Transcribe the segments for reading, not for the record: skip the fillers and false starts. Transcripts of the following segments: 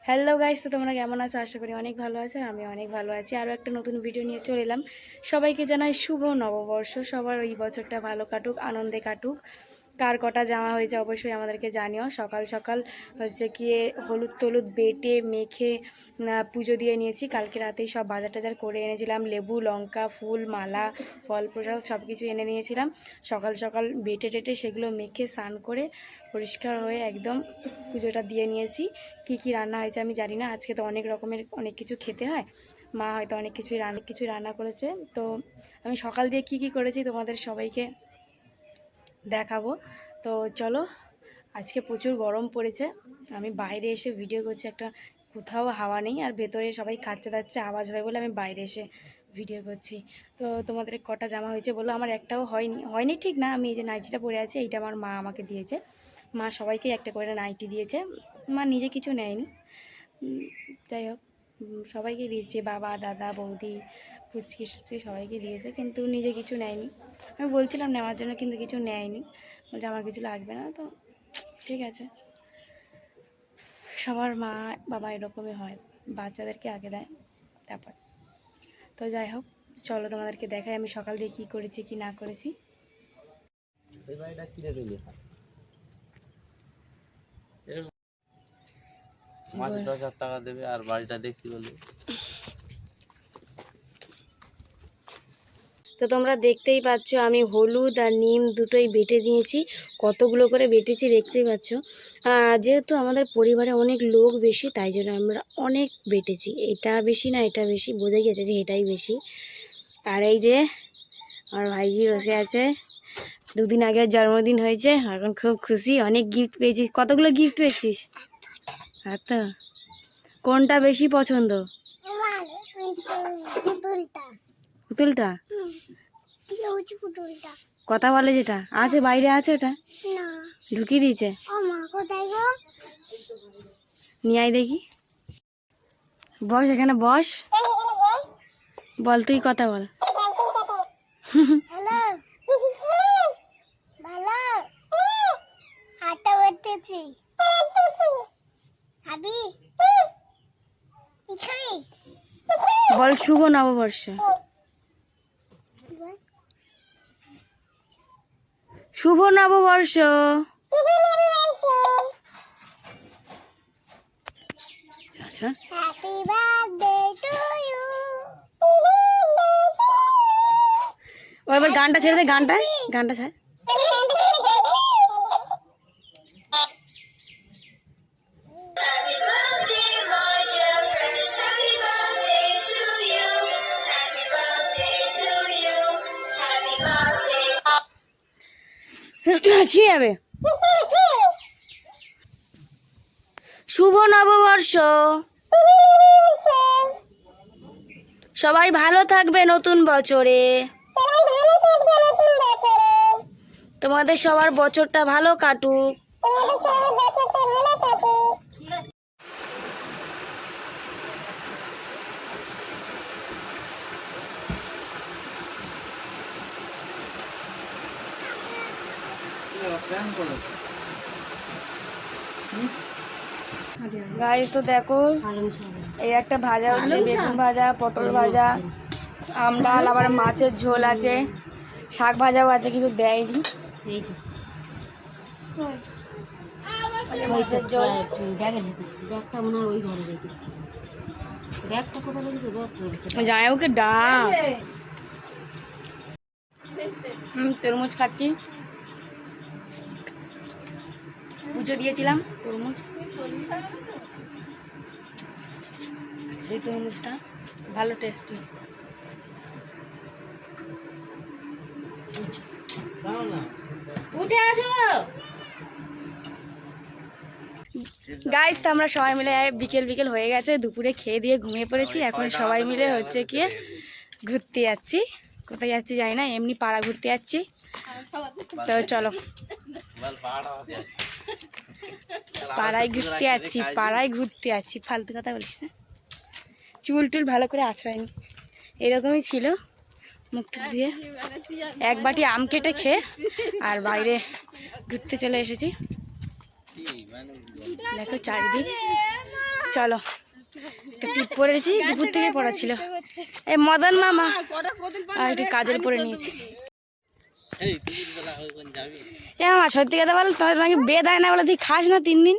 Hello guys, তো তোমরা কেমন আছো? আশা করি অনেক ভালো আছো। আমি অনেক ভালো আছি। আরও একটা নতুন ভিডিও নিয়ে চলে এলাম। সবাইকে জানাই শুভ নববর্ষ। সবার এই বছরটা ভালো কাটুক, আনন্দে কাটুক। কার কটা জামা হয়েছে অবশ্যই আমাদেরকে জানিও। সকাল সকাল হচ্ছে গিয়ে হলুদ টলুদ বেটে মেখে পুজো দিয়ে নিয়েছি। কালকে রাতেই সব বাজার টাজার করে এনেছিলাম। লেবু, লঙ্কা, ফুল, মালা, ফল প্রসাদ সব কিছু এনে নিয়েছিলাম। সকাল সকাল বেটে টেটে সেগুলো মেখে স্নান করে পরিষ্কার হয়ে একদম পুজোটা দিয়ে নিয়েছি। কি কি রান্না হয়েছে আমি জানি না। আজকে তো অনেক রকমের অনেক কিছু খেতে হয়। মা হয়তো অনেক কিছু রান্না করেছে। তো আমি সকাল দিয়ে কি কি করেছি তোমাদের সবাইকে দেখাবো। তো চলো, আজকে প্রচুর গরম পড়েছে। আমি বাইরে এসে ভিডিও করছি, একটা কোথাও হাওয়া নেই, আর ভেতরে সবাই খাচ্ছে দাচ্ছে আওয়াজ হয় বলে আমি বাইরে এসে ভিডিও করছি। তো তোমাদের কটা জামা হয়েছে বলো? আমার একটাও হয়নি ঠিক না। আমি এই যে নাইটিটা পরে আছি, এইটা আমার মা আমাকে দিয়েছে। মা সবাইকে একটা করে নাইটি দিয়েছে। মা নিজে কিছু নেয়নি। যাই হোক, সবাইকে দিয়েছে, বাবা, দাদা, বৌদি, পুচকি সুচকি সবাইকে দিয়েছে, কিন্তু নিজে কিছু নেয়নি। আমি বলছিলাম নেওয়ার জন্য, কিন্তু কিছু নেয়নি। বলছে আমার কিছু লাগবে না। তো ঠিক আছে, সবার মা বাবা এরকমই হয়, বাচ্চাদেরকে আগে দেয় তারপর। তো যাই হোক, চলো তোমাদেরকে দেখাই আমি সকাল দিয়ে কী করেছি কি না করেছি। মাসে 10,000 টাকা দেবে আর বাড়িটা দেখতে বলবে। তো তোমরা দেখতেই পাচ্ছ আমি হলুদ আর নিম দুটোই বেটে দিয়েছি। কতগুলো করে বেটেছি দেখতেই পাচ্ছ। যেহেতু আমাদের পরিবারে অনেক লোক বেশি, তাই জন্য আমরা অনেক বেটেছি। এটা বেশি না এটা বেশি, বোঝা গেছে যে এটাই বেশি। আর এই যে আমার ভাইজি বসে আছে, দুদিন আগে জন্মদিন হয়েছে, এখন খুব খুশি, অনেক গিফট পেয়েছিস। কতগুলো গিফট পেয়েছিস? তো কোনটা বেশি পছন্দ? পুতুলটা? কথা বলে যেটা আছে বাইরে আছে, ওটা ঢুকিয়ে দিয়েছে। নিয়ে আয় দেখি, বস এখানে বস, বল তুই কথা বল। বল শুভ নববর্ষ। শুভ নববর্ষ। ও এবার গানটা ছেড়ে দে, গানটা ছাড়। যাবে। শুভ নববর্ষ, সবাই ভালো থাকবে নতুন বছরে, তোমাদের সবার বছরটা ভালো কাটুক। গাইস তো দেখো, এই একটা ভাজা হচ্ছে, বেগুন ভাজা, পটল ভাজা, আম ডাল, আবার মাছের ঝোল আছে, শাক ভাজাও আছে, কিছু দেয়নি। জামাইবাবুকে ডাক। তরমুজ খাচ্ছি, পুজো দিয়েছিলাম তরমুজ, সেই তরমুজটা ভালো টেস্টি। উঠে আসো গাইস। তো আমরা সবাই মিলে বিকেল হয়ে গেছে, দুপুরে খেয়ে দিয়ে ঘুমিয়ে পড়েছি। এখন সবাই মিলে হচ্ছে কি ঘুরতে যাচ্ছি। কোথায় যাচ্ছি জানি না, এমনি পাড়া ঘুরতে যাচ্ছি। তো চলো, পাড়ায় ঘুরতে যাচ্ছি। ফালতু কথা বলিস না, চুল টুল ভালো করে আঁচড়ায়নি, এরকমই ছিল। মুখটুক দিয়ে এক বাটি আম কেটে খেয়ে আর বাইরে ঘুরতে চলে এসেছি। দেখো চারিদিক চলো একটা টিপ পরেছি, দুপুর থেকে পড়া ছিল। এই মদন মামা আর একটু কাজল পরে নিয়েছি। এই দুপুরবেলা ওখান যাবি? এ মামা সত্যি কথা বল, তোমাকে বেদ হয় না বলে তুই খাস না 3 দিন?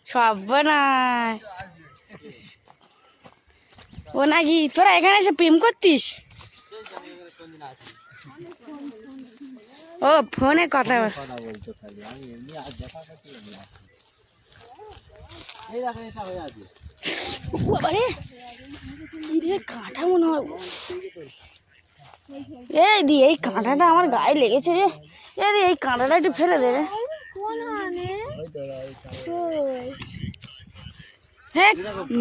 সব না ও নাকি তোরা এখানে এসে প্রেম করতিস? ও ফোনে কথা বল। কথা বলতো খালি, আমি এমনি আর দেখা করছিলাম না। এই দেখেন এটা হয়ে আছে। বাবারে রে কাঁটা মনে হয়। এই দি এই কাঁটাটা আমার গায়ে লেগেছে রে। এই কাঁটাটা একটু ফেলে দে রে। হ্যাঁ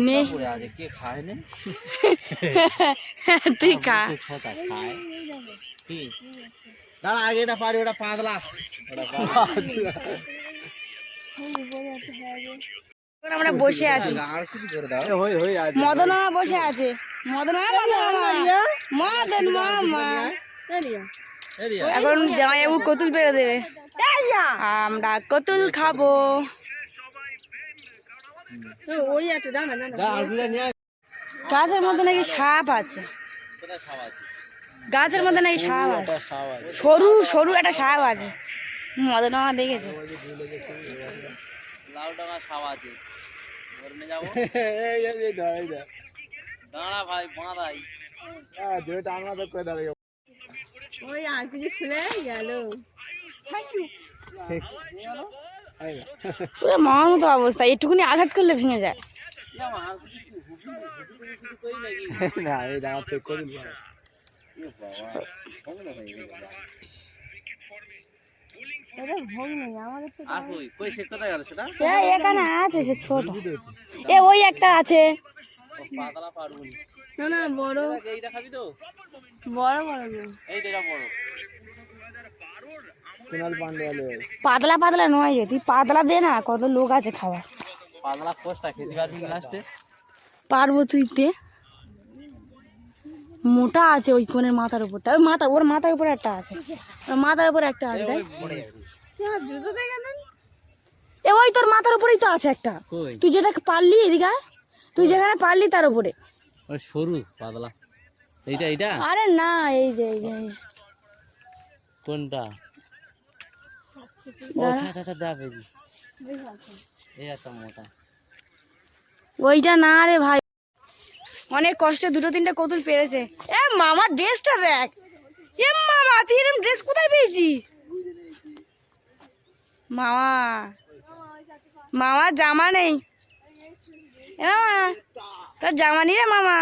নেই পড়ে আছে, কে খায় না? তুই খা। ছোটা খায় কি? দাঁড়া আগে এটা পারি, ওটা পাতলা। এখন আমরা বসে আছি, আর কিছু করে দাও। হই হই আজ মদন মামা বসে আছে। মদন মামা মদন মামা এখন জামাইবাবু কতুল পেরে দেবে, আমরা কতুল খাবো। গাছের মধ্যে নাকি সাপ আছে, কোথায় সাপ আছে? গাছের মধ্যে নাকি সাপ আছে, একটা সাপ আছে। সরু সরু একটা সাপ আছে। মদন মামা দেখেছে। লাউ ডাঙা সাপ আছে, ধরে নিয়ে যাবো। দাঁড়া ভাই বাঁধাই। ওই আর কিছু খুলে গেল। পুরো মামার মতো অবস্থা, একটুকুনি আঘাত করলে ভেঙে যায়। না এই দাঁড়া থেকে করে দিল। আর কই কই সে কোথায় গেল সেটা? এখানে আছে সে ছোট, ওই একটা আছে। পাতলা পারবো না। না না বড় এইটা খাবি তো? বড় বড় এই এটা বড়। পাতলা পাতলা নয় রে, তুই পাতলা দে না, কত লোক আছে খাওয়া। পাতলা কোষটা খেতে পারবি লাস্টে? পারবো, তুই দে। মোটা আছে ওই কোণের মাথার উপরটা, ওই মাথা ওর মাথার উপরে একটা আছে, ওর মাথার উপরে একটা আছে। তাই ওই তোর মাথার উপরেই তো আছে একটা। কই? তুই যেটা পারলি এদিকে আয়। তুই যেখানে পারলি তার উপরে। ওই সরু পাতলা এইটা এইটা আরে না, এই যে এই যে কোনটা? ও আচ্ছা আচ্ছা দেখ পেয়েছি, এই একটা মোটা। ওইটা না রে ভাই, অনেক কষ্টে 2-3টে কতুল পেরেছে। মামার ড্রেসটা দেখ। মামা তুই এরকম ড্রেস কোথায় পেয়েছিস? মামা মামার জামা নেই। মামা তোর জামা নেই রে মামা।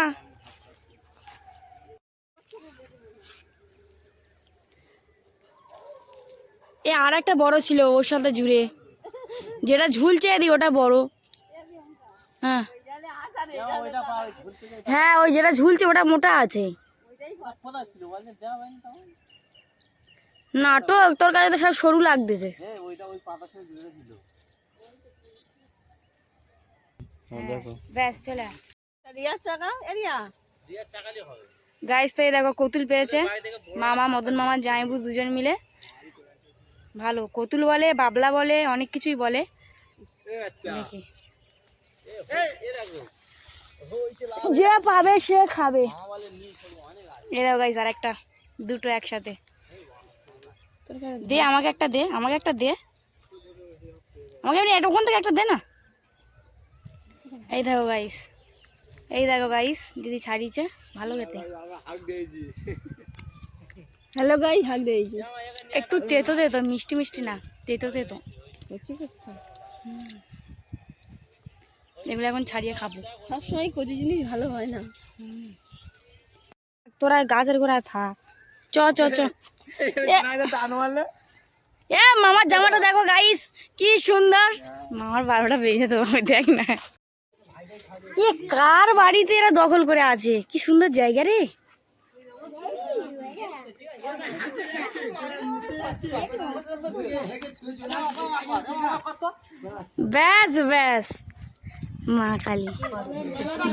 আর একটা বড় ছিল ওর সাথে জুড়ে, যেটা ঝুলছে এদিকে ওটা বড়। হ্যাঁ হ্যাঁ ওই যেটা ঝুলছে ওটা মোটা আছে। নাটক, তোর কাছে তো সব সরু লাগতেছে। ব্যাস চলে গাইস। তো এই দেখো কতুল পেয়েছে মামা, মদন মামা, জামাইবু দুজন মিলে। ভালো কতুল বলে, বাবলা বলে, অনেক কিছুই বলে। দেখি যে পাবে সে খাবে। এরাও গাইস আর একটা দুটো একসাথে দে, আমাকে একটা দে, আমাকে একটা দে, আমাকে এমনি ওখান থেকে একটা দে না। এই দেখো গাইস, এই দেখো গাইস, দিদি ছাড়িয়েছে ভালো খেতে। হ্যালো গাইস, হাগ দিয়েছি। একটু তেতো তেতো, মিষ্টি মিষ্টি না, তেতো তেতো। এগুলো এখন ছাড়িয়ে খাবো। সবসময় কচি জিনিস ভালো হয় না। তোরা গাছের গোড়ায় থাক। চ চ চ। মামার জামাটা দেখো গাইস, কি সুন্দর। মামার 12টা বেজে তো দেখ না। কার বাড়িতে এরা দখল করে আছে, কি সুন্দর জায়গা রে। ব্যাস ব্যাস মা কালী,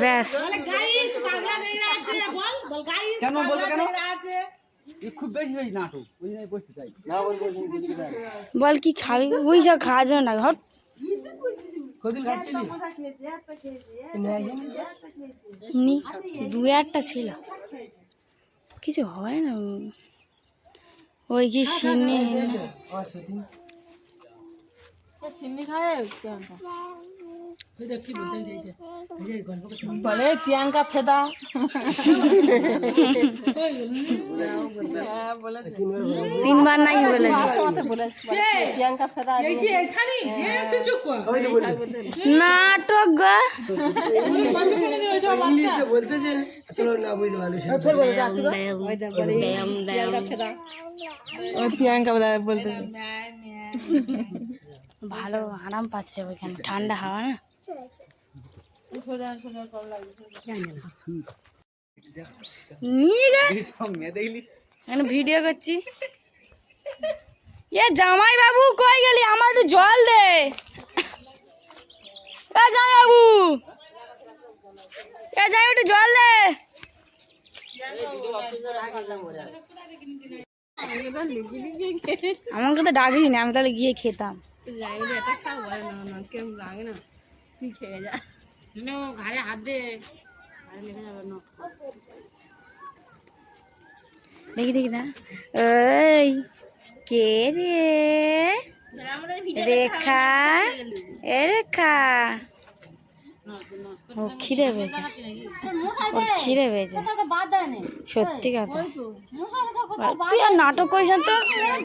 ব্যাস। খুব বেশি বেশি নাটক ওই জন্য বসতে চাই না ওই বল কি খাবি? ওই সব খাওয়ার জন্য না, হট। নি, 2-1টা ছিল, কিছু হয় না। ওই কি সিন্নি বলে প্রিয়াঙ্কা ফেদা। 3বার নাকি বলে প্রিয়াঙ্কা ফেদা নাটক গো। প্রিয়াঙ্কা বলতে ভালো আরাম পাচ্ছে ওইখানে, ঠান্ডা হাওয়া না। নিয়ে গে এখানে ভিডিও করছি। এ জামাই বাবু কই গেলি? আমার একটু জল দে। এ জামাই বাবু, এ জামাই একটু জল দে। আমাকে তো ডাকিস না, আমি তাহলে গিয়ে খেতাম। তুই খেয়ে যা। ঘাড়ে হাত দে, দেখি দেখি না। ওই কে রে? রেখা, এ রেখা। ও খিদে পেয়েছে, ওর খিদে পেয়েছে সত্যি কথা। তুই আর নাটক করিস না তো।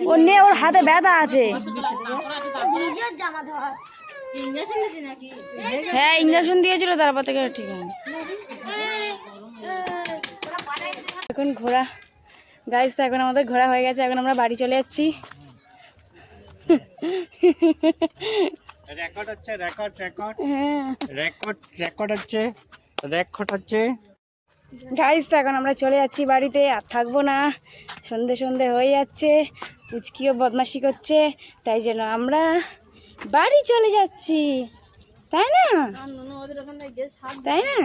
ওর নে, ওর হাতে ব্যথা আছে। হ্যাঁ ইঞ্জেকশন দিয়েছিল, তারপর থেকে ঠিক আছে। এখন ঘোরা গাইস, তো এখন আমাদের ঘোরা হয়ে গেছে, এখন আমরা বাড়ি চলে যাচ্ছি। রেকর্ড হচ্ছে রেকর্ড রেকর্ড হ্যাঁ রেকর্ড রেকর্ড হচ্ছে রেকর্ড হচ্ছে গাইস, তো এখন আমরা চলে যাচ্ছি বাড়িতে, আর থাকবো না। সন্ধে সন্ধে হয়ে যাচ্ছে, পুচকিও বদমাশি করছে, তাই জন্য আমরা বাড়ি চলে যাচ্ছি, তাই না? তাই না?